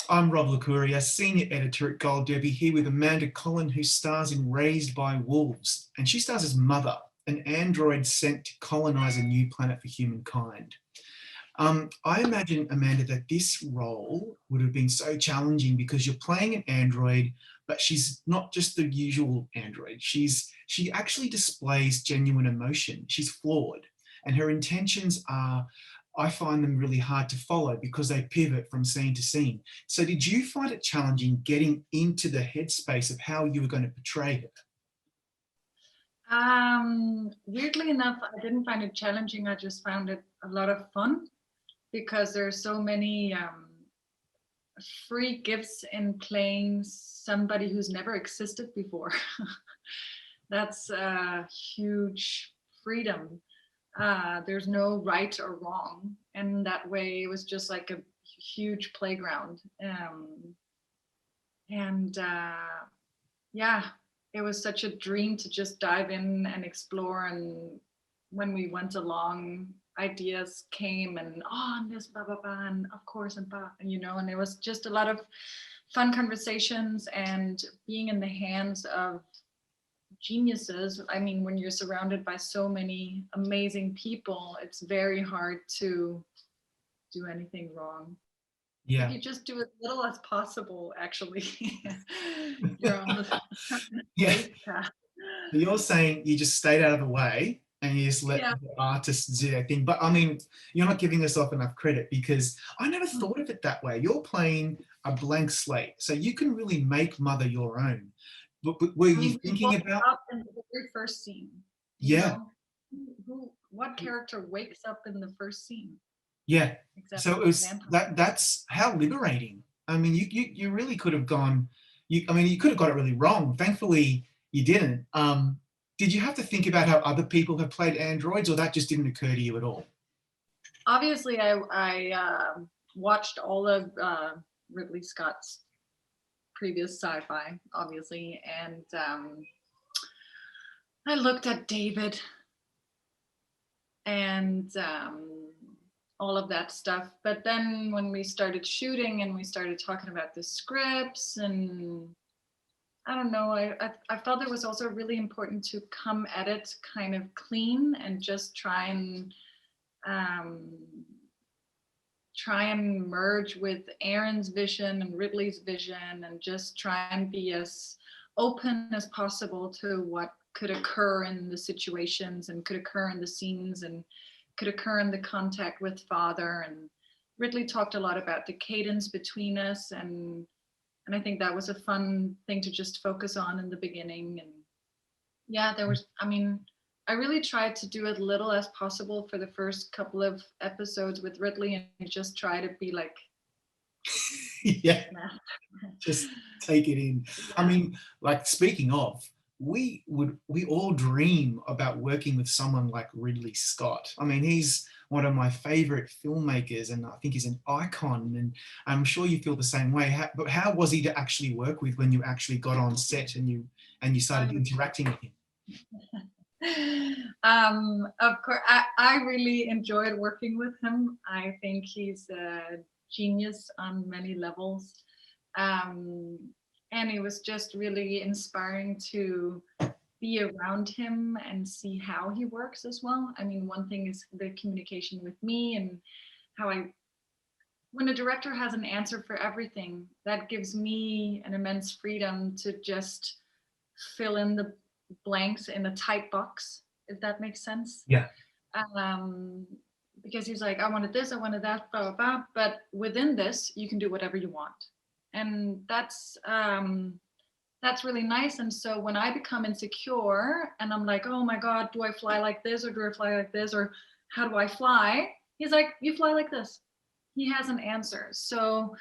I'm Rob Licuria, Senior Editor at Gold Derby, here with Amanda Collin, who stars in Raised by Wolves. And she stars as Mother, an android sent to colonise a new planet for humankind. I imagine, Amanda, that this role would have been so challenging because you're playing an android, but she's not just the usual android. She actually displays genuine emotion. She's flawed, and her intentions are, I find them really hard to follow because they pivot from scene to scene. So did you find it challenging getting into the headspace of how you were going to portray her? Weirdly enough, I didn't find it challenging. I just found it a lot of fun because there's so many free gifts in playing somebody who's never existed before. That's a huge freedom. There's no right or wrong, and that way it was just like a huge playground. And yeah, it was such a dream to just dive in and explore. And when we went along, ideas came and and this blah blah blah, and of course and blah, and and it was just a lot of fun conversations and being in the hands of geniuses. I mean, when you're surrounded by so many amazing people, it's very hard to do anything wrong. If Yeah. you just do as little as possible, actually, you're on the Yeah. safe path. So you're saying you just stayed out of the way and you just let Yeah. the artists do their thing. But I mean, you're not giving yourself enough credit because I never thought of it that way. You're playing a blank slate, so you can really make Mother your own. But were I you mean, we thinking woke about, up in the very first scene. yeah, What character wakes up in the first scene yeah. except So it was vampire? that's how liberating. I mean, you really could have gone, I mean, you could have got it really wrong. Thankfully, you didn't. Did you have to think about how other people have played androids, or that just didn't occur to you at all? Obviously, I watched all of Ridley Scott's previous sci-fi, obviously, and I looked at David and all of that stuff. But then when we started shooting and we started talking about the scripts, and I don't know, I felt it was also really important to come at it kind of clean and just um, try and merge with Aaron's vision and Ridley's vision, and just try and be as open as possible to what could occur in the situations and could occur in the scenes and could occur in the contact with Father. And Ridley talked a lot about the cadence between us, and I think that was a fun thing to just focus on in the beginning. And yeah, there was, I mean, I really tried to do as little as possible for the first couple of episodes with Ridley and just try to be like, Yeah, nah. just take it in. I Yeah. mean, like, speaking of, we all dream about working with someone like Ridley Scott. I mean, he's one of my favorite filmmakers, and I think he's an icon, and I'm sure you feel the same way. But how was he to actually work with when you actually got on set and you started interacting with him? Of course, I really enjoyed working with him. I think he's a genius on many levels. Um, and it was just really inspiring to be around him and see how he works as well. I mean, one thing is the communication with me and how when a director has an answer for everything, that gives me an immense freedom to just fill in the blanks in a tight box, if that makes sense. Yeah. Um, because he's like, I wanted this, I wanted that, blah, blah, blah. But within this, you can do whatever you want. And that's really nice. And so when I become insecure and I'm like, oh my God, do I fly like this or do I fly like this or how do I fly? He's like, you fly like this. He has an answer. So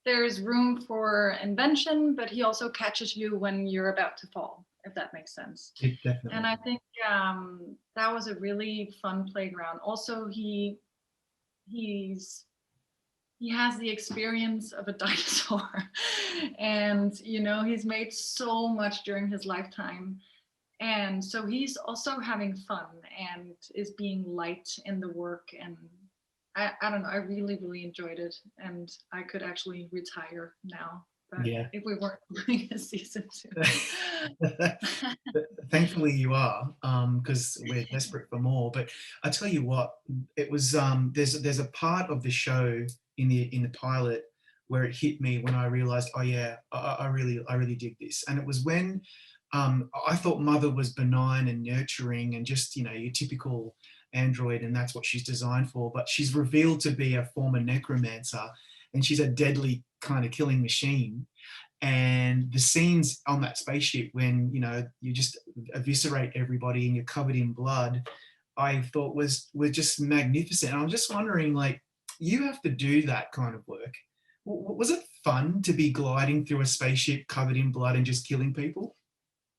there's room for invention, but he also catches you when you're about to fall, if that makes sense. It definitely. And I think that was a really fun playground. Also, he has the experience of a dinosaur, and he's made so much during his lifetime, and so he's also having fun and is being light in the work. And I don't know, I really, really enjoyed it, and I could actually retire now, but Yeah. if we weren't doing a season 2. Thankfully you are, because we're desperate for more. But I tell you what, it was there's a part of the show in the pilot where it hit me when I realized, oh yeah, I really dig this. And it was when I thought Mother was benign and nurturing and just, your typical android, and that's what she's designed for. But she's revealed to be a former necromancer, and she's a deadly kind of killing machine. And the scenes on that spaceship when you just eviscerate everybody and you're covered in blood, I thought were just magnificent. And I'm just wondering, like, you have to do that kind of work. Was it fun to be gliding through a spaceship covered in blood and just killing people?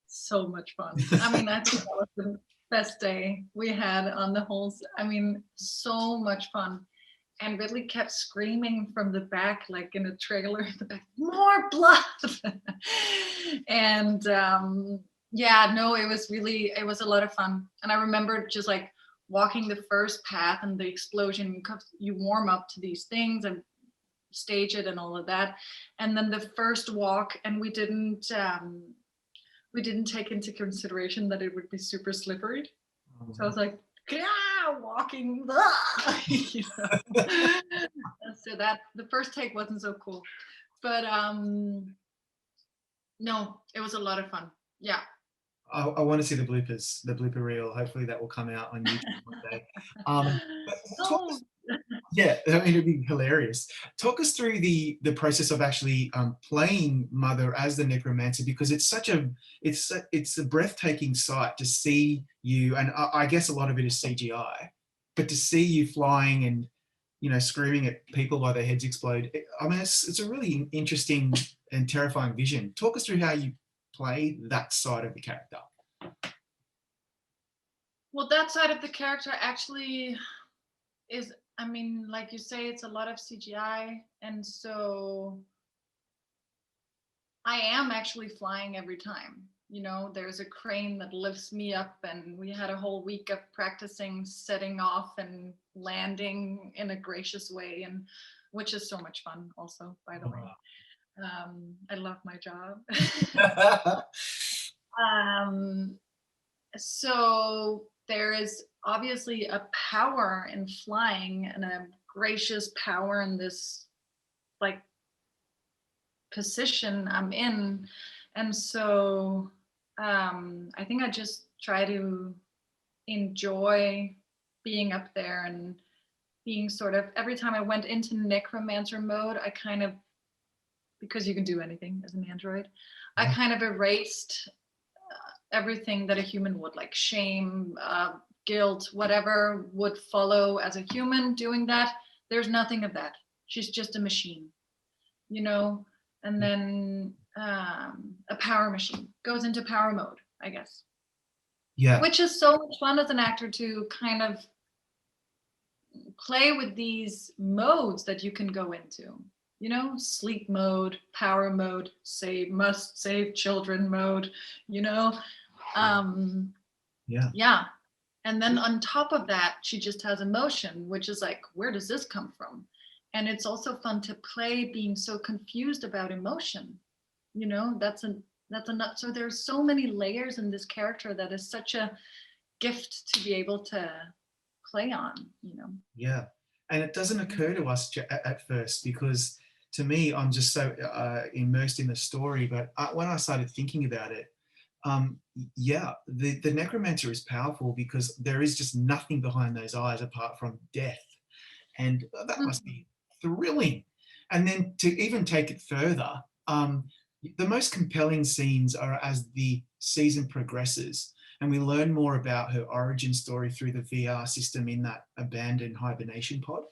So much fun. I mean, I think that was the best day we had on the whole. I mean, so much fun. And Ridley kept screaming from the back, like in a trailer in the back, more blood. And yeah, no, it was a lot of fun. And I remember just like walking the first path and the explosion, you warm up to these things and stage it and all of that. And then the first walk, and we didn't take into consideration that it would be super slippery. So I was like, yeah, walking, you know. So that the first take wasn't so cool, but no, it was a lot of fun. Yeah. I want to see the blooper reel. Hopefully that will come out on YouTube one day. But talk us, yeah, I mean, it'd be hilarious. Talk us through the process of actually playing Mother as the Necromancer, because it's a breathtaking sight to see you, and I guess a lot of it is CGI, but to see you flying and screaming at people while their heads explode. I mean, it's a really interesting and terrifying vision. Talk us through how you play that side of the character. Well, that side of the character actually is, I mean, like you say, it's a lot of CGI, and so I am actually flying every time. There's a crane that lifts me up, and we had a whole week of practicing setting off and landing in a gracious way, and which is so much fun also, by the way. I love my job. So there is obviously a power in flying and a gracious power in this like position I'm in. And so I think I just try to enjoy being up there and being sort of, every time I went into necromancer mode, I kind of, because you can do anything as an android, I kind of erased everything that a human would, like shame, guilt, whatever would follow as a human doing that. There's nothing of that. She's just a machine, and then a power machine goes into power mode, I guess. Yeah. Which is so much fun as an actor to kind of play with these modes that you can go into. Sleep mode, power mode, must save children mode, yeah. And then on top of that, she just has emotion, which is like, where does this come from? And it's also fun to play being so confused about emotion. So there's so many layers in this character that is such a gift to be able to play on. Yeah, and it doesn't occur to us at first, because to me, I'm just so immersed in the story. But when I started thinking about it, the necromancer is powerful because there is just nothing behind those eyes apart from death, and that must be thrilling. And then to even take it further, the most compelling scenes are as the season progresses and we learn more about her origin story through the VR system in that abandoned hibernation pod,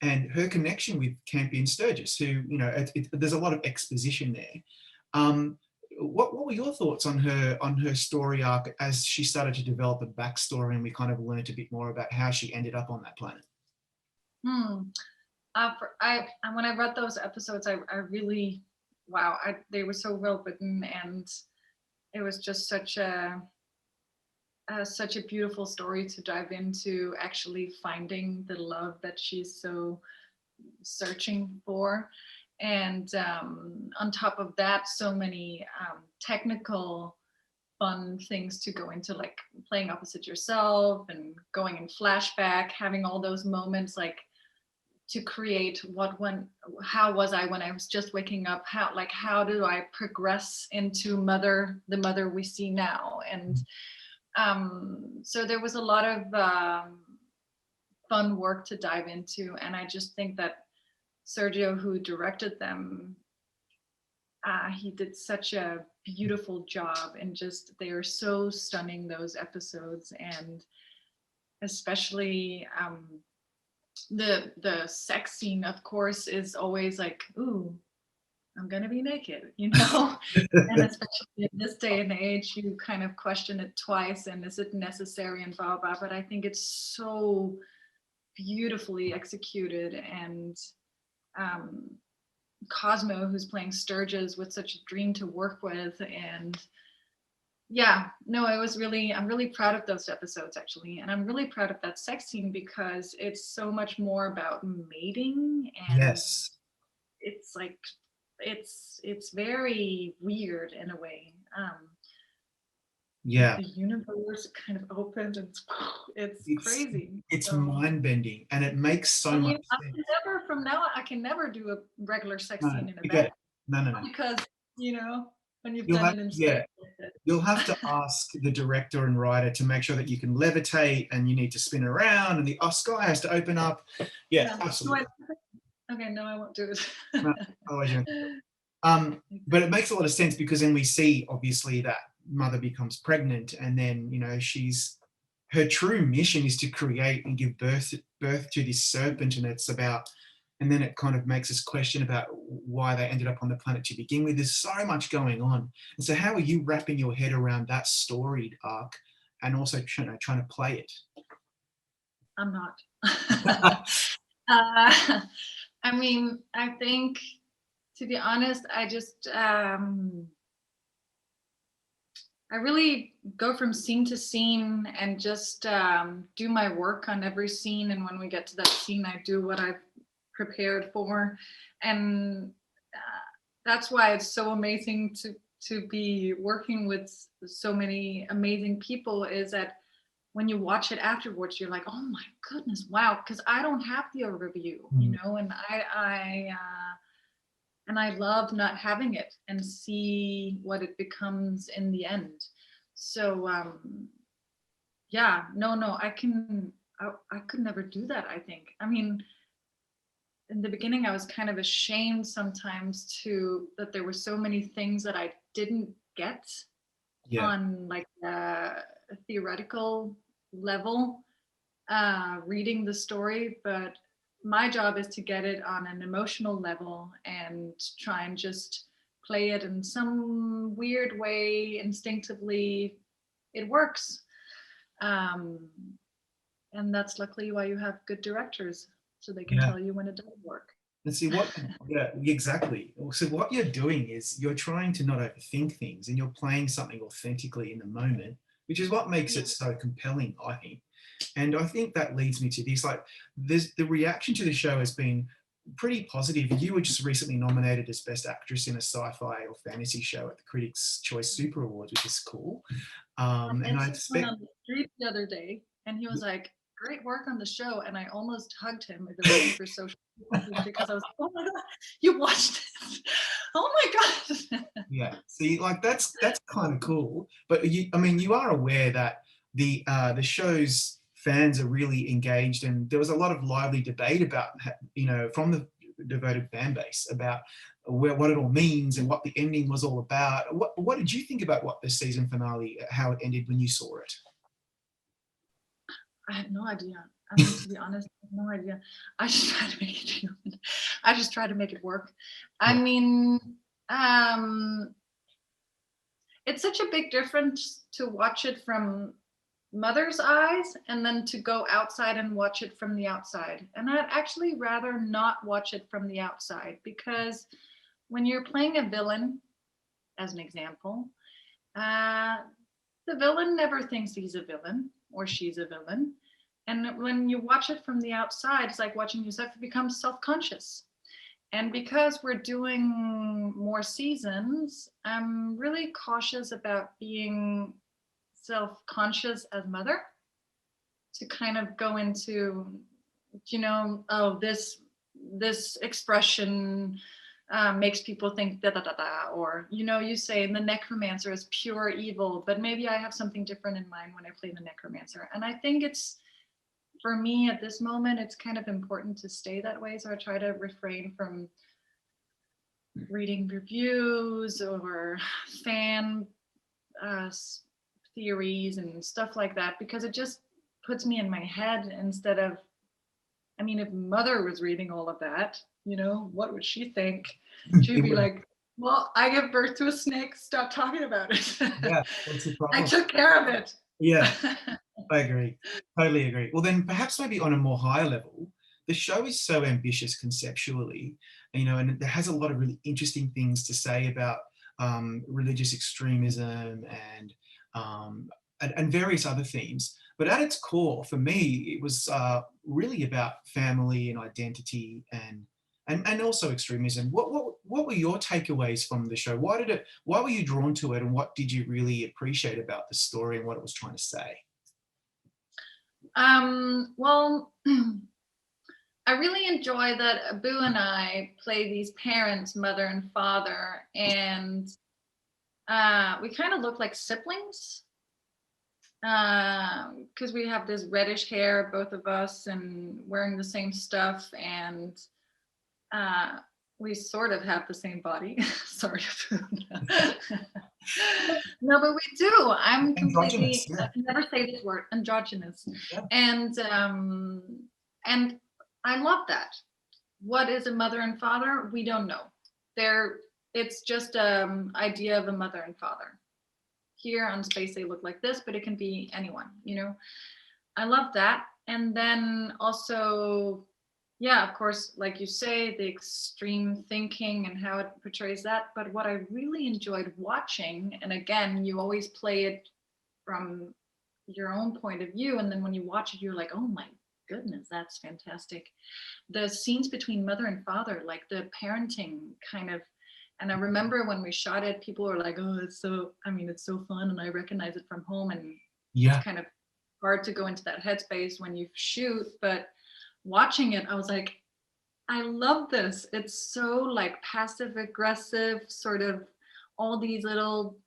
and her connection with Campion Sturgis, who, there's a lot of exposition there. What were your thoughts on her story arc as she started to develop a backstory and we kind of learned a bit more about how she ended up on that planet? When I read those episodes, I really, wow, they were so well written, and it was just such a such a beautiful story to dive into, actually finding the love that she's so searching for. And on top of that, so many technical fun things to go into, like playing opposite yourself and going in flashback, having all those moments, like to create how was I when I was just waking up, how do I progress into the mother we see now. And so there was a lot of fun work to dive into, and I just think that Sergio, who directed them, he did such a beautiful job, and just they are so stunning, those episodes. And especially the sex scene, of course, is always like, ooh, I'm gonna be naked, you know. And especially in this day and age, you kind of question it twice, and is it necessary, and blah blah. But I think it's so beautifully executed. And Cosmo, who's playing Sturgis, with such a dream to work with. And yeah, no, I'm really proud of those episodes, actually. And I'm really proud of that sex scene, because it's so much more about mating. And Yes. it's like, it's very weird in a way. Yeah. The universe kind of opened, and it's crazy. It's So, mind-bending, and it makes so I much mean, sense. from now on, I can never do a regular sex No, scene in a forget bed, it. No. because, you know, when you've You'll done have, it in yeah, space. you'll have to ask the director and writer to make sure that you can levitate, and you need to spin around, and the sky has to open up. Yeah, Yeah. absolutely. Okay, no, I won't do it. No, otherwise you but it makes a lot of sense, because then we see, obviously, that mother becomes pregnant, and then, her true mission is to create and give birth to this serpent, and it's about, and then it kind of makes us question about why they ended up on the planet to begin with. There's so much going on, and so how are you wrapping your head around that storied arc, and also trying to play it? I'm not. I mean, I think, to be honest, I really go from scene to scene, and just do my work on every scene. And when we get to that scene, I do what I've prepared for. And that's why it's so amazing to be working with so many amazing people, is that when you watch it afterwards, you're like, oh my goodness, wow, because I don't have the overview, and I love not having it, and see what it becomes in the end. So yeah, no, I could never do that, I think. I mean, in the beginning, I was kind of ashamed sometimes that there were so many things that I didn't get Yeah. on, like, a theoretical level, reading the story. But my job is to get it on an emotional level, and try and just play it in some weird way instinctively. It works. And that's luckily why you have good directors, so they can Yeah. tell you when it doesn't work. And see what, yeah, exactly. So what you're doing is you're trying to not overthink things, and you're playing something authentically in the moment, which is what makes it so compelling, I think. And I think that leads me to this, like, the reaction to the show has been pretty positive. You were just recently nominated as Best Actress in a Sci-Fi or Fantasy Show at the Critics' Choice Super Awards, which is cool. And I expect... on the street the other day, and he was like, great work on the show. And I almost hugged him with the Reading for Social Justice, because I was like, oh my God, you watched this. Oh my God. Yeah, see, like, that's kind of cool. But you are aware that the show's fans are really engaged, and there was a lot of lively debate about, from the devoted fan base, about what it all means and what the ending was all about. What did you think about what the season finale, how it ended when you saw it? I had no idea. I mean, to be honest, I have no idea. I just try to make it human. I just try to make it work. I Yeah. mean, it's such a big difference to watch it from mother's eyes, and then to go outside and watch it from the outside. And I'd actually rather not watch it from the outside, because when you're playing a villain, as an example, the villain never thinks he's a villain or she's a villain. And when you watch it from the outside, it's like watching yourself become self-conscious. And because we're doing more seasons, I'm really cautious about being self-conscious as mother, to kind of go into, oh, this expression makes people think da da da da, or you say the necromancer is pure evil, but maybe I have something different in mind when I play the necromancer. And I think it's, for me at this moment, it's kind of important to stay that way. So I try to refrain from reading reviews or fan theories and stuff like that, because it just puts me in my head instead of, I mean, if mother was reading all of that, what would she think? She'd be like, well, I gave birth to a snake, stop talking about it. Yeah, what's the problem? I took care of it. Yeah, I agree. Totally agree. Well, then perhaps maybe on a more higher level, the show is so ambitious conceptually, and it has a lot of really interesting things to say about religious extremism and various other themes. But at its core, for me, it was really about family and identity and also extremism. What were your takeaways from the show? Why were you drawn to it, and what did you really appreciate about the story and what it was trying to say? Well, I really enjoy that Abu and I play these parents, mother and father, and we kind of look like siblings. Because we have this reddish hair, both of us, and wearing the same stuff, and we sort of have the same body. Sort of. No, but we do. I'm completely, yeah. never say this word, androgynous. Yeah. And I love that. What is a mother and father? We don't know. It's just idea of a mother and father. Here on Space they look like this, but it can be anyone, I love that. And then also, yeah, of course, like you say, the extreme thinking and how it portrays that. But what I really enjoyed watching, and again, you always play it from your own point of view, and then when you watch it, you're like, oh my goodness, that's fantastic. The scenes between mother and father, like the parenting kind of. And I remember when we shot it, people were like, oh, it's so fun. And I recognize it from home. And Yeah. It's kind of hard to go into that headspace when you shoot. But watching it, I was like, I love this. It's so like passive aggressive, sort of all these little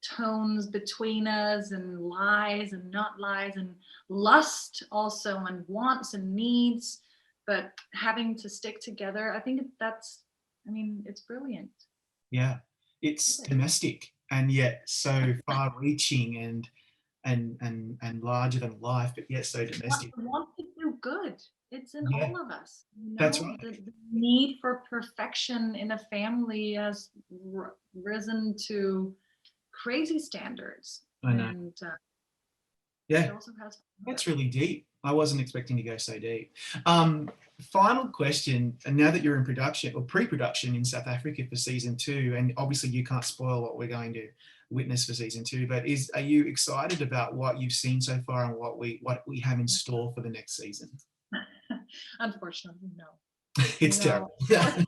tones between us, and lies and not lies, and lust also, and wants and needs, but having to stick together. I think it's brilliant. Yeah, it's domestic and yet so far-reaching and larger than life, but yet so domestic. I want to do good. It's in all of us. That's right. The need for perfection in a family has risen to crazy standards. I know. And yeah, it also has. That's really deep. I wasn't expecting to go so deep. Final question, and now that you're in production or pre-production in South Africa for season 2, and obviously you can't spoil what we're going to witness for season 2, but are you excited about what you've seen so far and what we have in store for the next season? Unfortunately, no. It's terrible. That's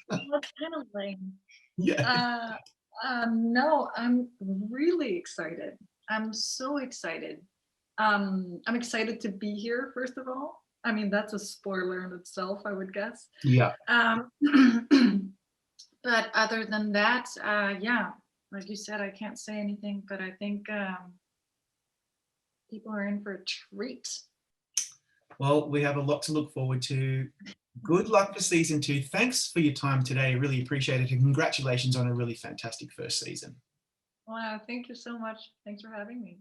kind of lame. Yeah. No, I'm really excited. I'm so excited. I'm excited to be here, first of all. I mean, that's a spoiler in itself, I would guess. Yeah. But other than that, yeah, like you said, I can't say anything, but I think people are in for a treat. Well, we have a lot to look forward to. Good luck for season 2. Thanks for your time today. Really appreciate it. And congratulations on a really fantastic first season. Wow, thank you so much. Thanks for having me.